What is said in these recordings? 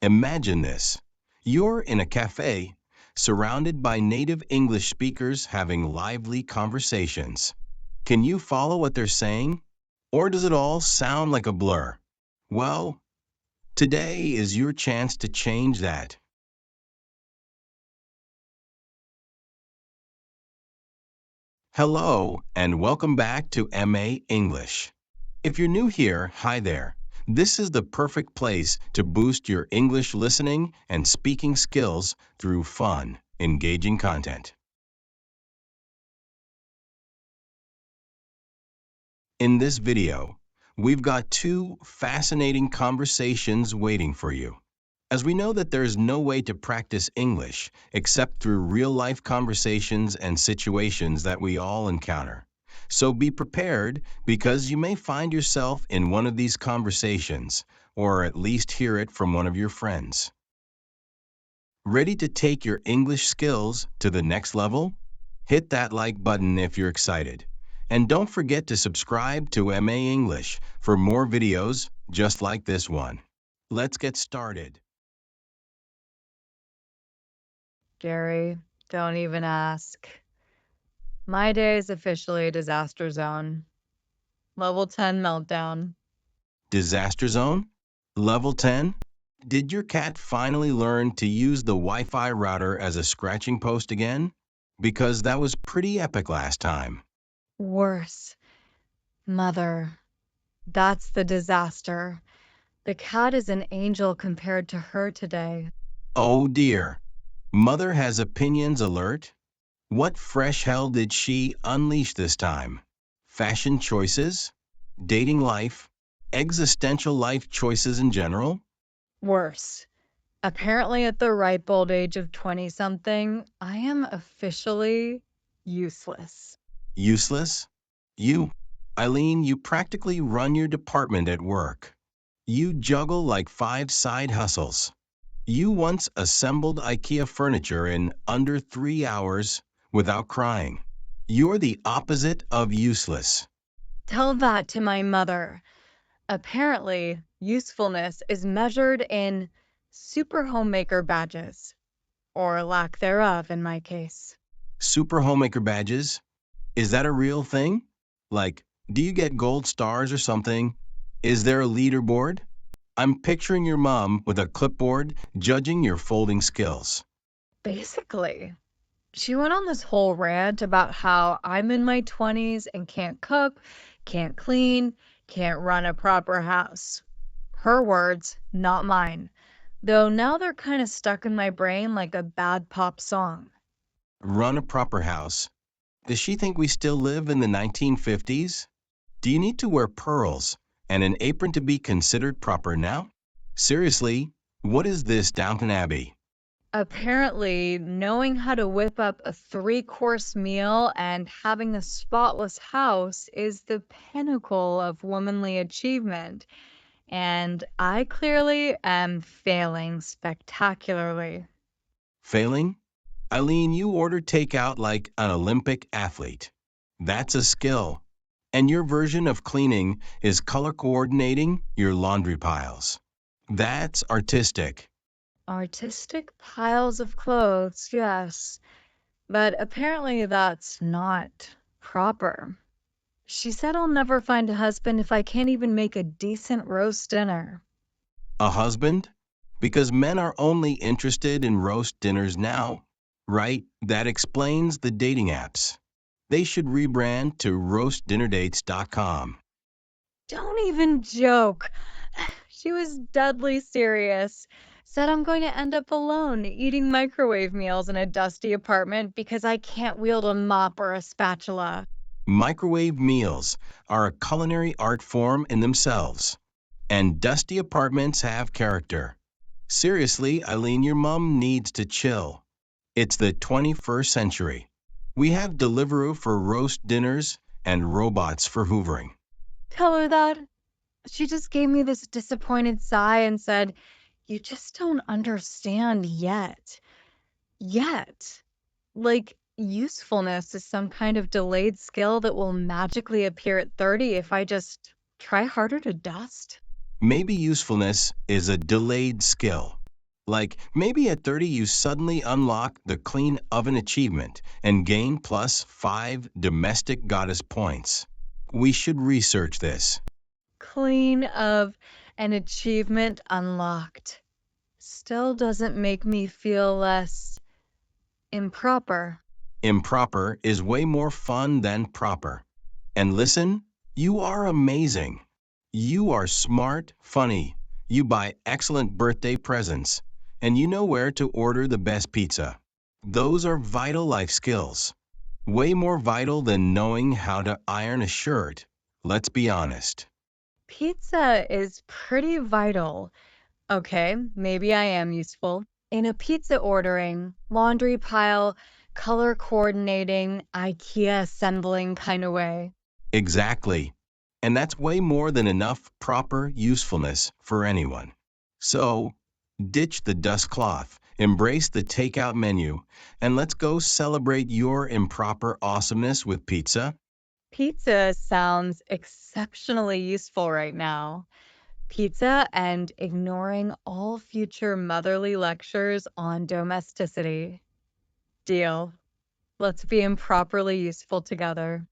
Imagine this. You're in a cafe, surrounded by native English speakers having lively conversations. Can you follow what they're saying? Or does it all sound like a blur? Well, today is your chance to change that. Hello, and welcome back to MA English. If you're new here, hi there. This is the perfect place to boost your English listening and speaking skills through fun, engaging content. In this video, we've got two fascinating conversations waiting for you. As we know that there's no way to practice English except through real-life conversations and situations that we all encounter. So be prepared because you may find yourself in one of these conversations, or at least hear it from one of your friends. Ready to take your English skills to the next level? Hit that like button if you're excited. And don't forget to subscribe to MA English for more videos just like this one. Let's get started. Gary, don't even ask. My day is officially a disaster zone. Level 10 meltdown. Disaster zone? Level 10? Did your cat finally learn to use the Wi-Fi router as a scratching post again? Because that was pretty epic last time. Worse. Mother. That's the disaster. The cat is an angel compared to her today. Oh dear. Mother has opinions alert? What fresh hell did she unleash this time? Fashion choices? Dating life? Existential life choices in general? Worse. Apparently, at the ripe old age of 20-something, I am officially useless. Useless? Eileen, you practically run your department at work. You juggle like 5 side hustles. You once assembled IKEA furniture in under 3 hours without crying. You're the opposite of useless. Tell that to my mother. Apparently, usefulness is measured in super homemaker badges, or lack thereof in my case. Super homemaker badges? Is that a real thing? Like, do you get gold stars or something? Is there a leaderboard? I'm picturing your mom with a clipboard judging your folding skills. Basically, she went on this whole rant about how I'm in my 20s and can't cook, can't clean, can't run a proper house. Her words, not mine. Though now they're kind of stuck in my brain like a bad pop song. Run a proper house. Does she think we still live in the 1950s? Do you need to wear pearls and an apron to be considered proper now? Seriously, what is this Downton Abbey? Apparently, knowing how to whip up a 3-course meal and having a spotless house is the pinnacle of womanly achievement. And I clearly am failing spectacularly. Failing? Eileen, you order takeout like an Olympic athlete. That's a skill. And your version of cleaning is color coordinating your laundry piles. That's artistic. Artistic piles of clothes, yes. But apparently that's not proper. She said I'll never find a husband if I can't even make a decent roast dinner. A husband? Because men are only interested in roast dinners now, right? That explains the dating apps. They should rebrand to roastdinnerdates.com. Don't even joke. She was deadly serious. Said I'm going to end up alone, eating microwave meals in a dusty apartment because I can't wield a mop or a spatula. Microwave meals are a culinary art form in themselves. And dusty apartments have character. Seriously, Eileen, your mom needs to chill. It's the 21st century. We have Deliveroo for roast dinners and robots for hoovering. Tell her that. She just gave me this disappointed sigh and said, "You just don't understand yet." Yet. Like, usefulness is some kind of delayed skill that will magically appear at 30 if I just try harder to dust. Maybe usefulness is a delayed skill. Like maybe at 30 you suddenly unlock the clean oven achievement and gain plus 5 domestic goddess points. We should research this. Clean of an achievement unlocked. Still doesn't make me feel less improper. Improper is way more fun than proper. And listen, you are amazing. You are smart, funny. You buy excellent birthday presents. And you know where to order the best pizza. Those are vital life skills. Way more vital than knowing how to iron a shirt. Let's be honest. Pizza is pretty vital. Okay, maybe I am useful. In a pizza ordering, laundry pile, color coordinating, IKEA assembling kind of way. Exactly. And that's way more than enough proper usefulness for anyone. So, ditch the dust cloth, embrace the takeout menu, and let's go celebrate your improper awesomeness with pizza. Pizza sounds exceptionally useful right now. Pizza and ignoring all future motherly lectures on domesticity. Deal. Let's be improperly useful together.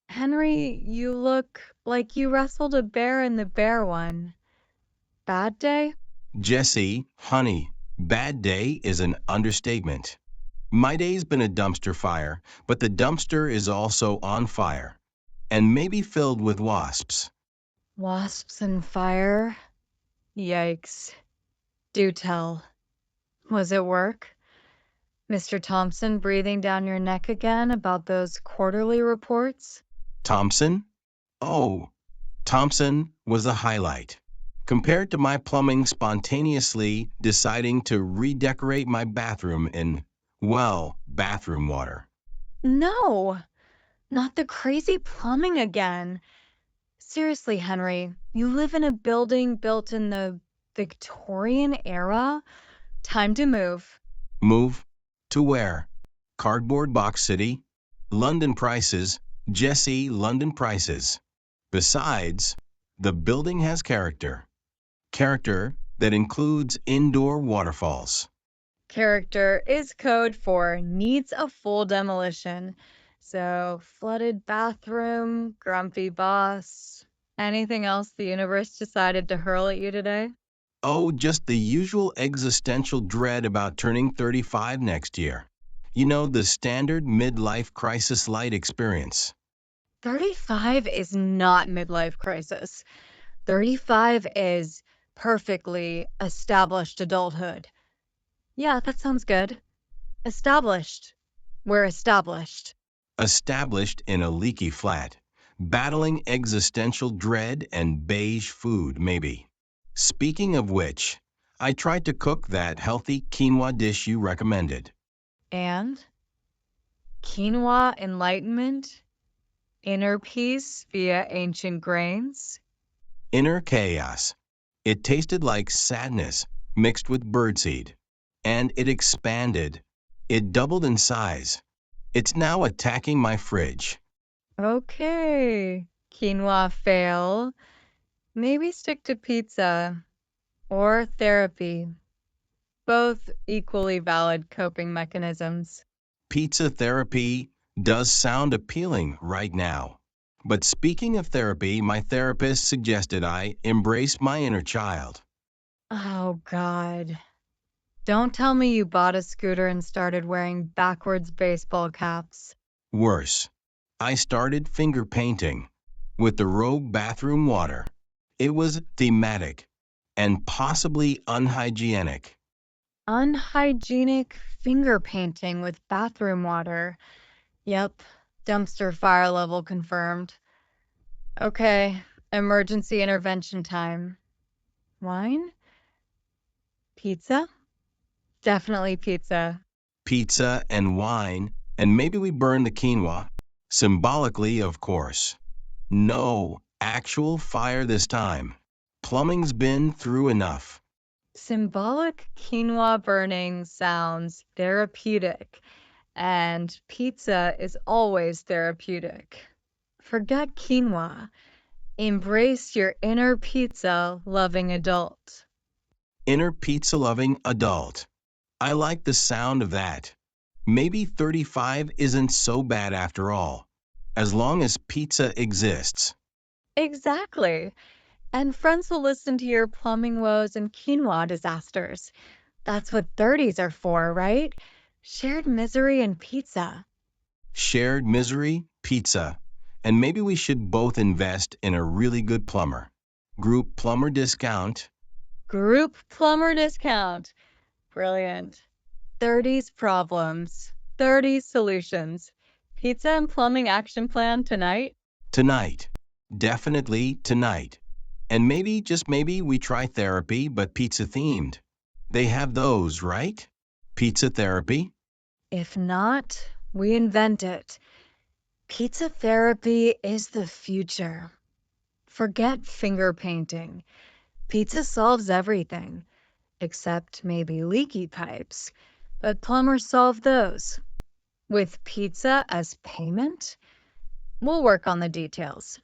Henry, you look like you wrestled a bear in the bear one. Bad day? Jesse, honey, bad day is an understatement. My day's been a dumpster fire, but the dumpster is also on fire, and maybe filled with wasps. Wasps and fire? Yikes. Do tell. Was it work? Mr. Thompson breathing down your neck again about those quarterly reports? Thompson? Oh, Thompson was the highlight. Compared to my plumbing spontaneously deciding to redecorate my bathroom in, well, bathroom water. No, not the crazy plumbing again. Seriously, Henry, you live in a building built in the Victorian era? Time to move. Move? To where? Cardboard Box City? London prices, Jesse, London prices. Besides, the building has character. Character that includes indoor waterfalls. Character is code for needs a full demolition. So, flooded bathroom, grumpy boss. Anything else the universe decided to hurl at you today? Oh, just the usual existential dread about turning 35 next year. You know, the standard midlife crisis light experience. 35 is not midlife crisis. 35 is perfectly established adulthood. Yeah, that sounds good. Established. We're established. Established in a leaky flat, battling existential dread and beige food, maybe. Speaking of which, I tried to cook that healthy quinoa dish you recommended. And quinoa enlightenment, inner peace via ancient grains. Inner chaos. It tasted like sadness mixed with birdseed. And it expanded. It doubled in size. It's now attacking my fridge. Okay, quinoa fail. Maybe stick to pizza or therapy. Both equally valid coping mechanisms. Pizza therapy does sound appealing right now. But speaking of therapy, my therapist suggested I embrace my inner child. Oh, God. Don't tell me you bought a scooter and started wearing backwards baseball caps. Worse, I started finger painting with the Rogue bathroom water. It was thematic and possibly unhygienic. Unhygienic finger painting with bathroom water. Yep, dumpster fire level confirmed. Okay, emergency intervention time. Wine? Pizza? Definitely pizza. Pizza and wine, and maybe we burn the quinoa. Symbolically, of course. No actual fire this time. Plumbing's been through enough. Symbolic quinoa burning sounds therapeutic, and pizza is always therapeutic. Forget quinoa. Embrace your inner pizza loving adult. Inner pizza-loving adult. I like the sound of that. Maybe 35 isn't so bad after all, as long as pizza exists. Exactly. And friends will listen to your plumbing woes and quinoa disasters. That's what 30s are for, right? Shared misery and pizza. Shared misery, pizza. And maybe we should both invest in a really good plumber. Group plumber discount. Group plumber discount. Brilliant. 30s problems, 30s solutions. Pizza and plumbing action plan tonight? Tonight. Definitely tonight. And maybe, just maybe, we try therapy, but pizza themed. They have those, right? Pizza therapy? If not, we invent it. Pizza therapy is the future. Forget finger painting. Pizza solves everything, except maybe leaky pipes. But plumbers solve those. With pizza as payment, we'll work on the details.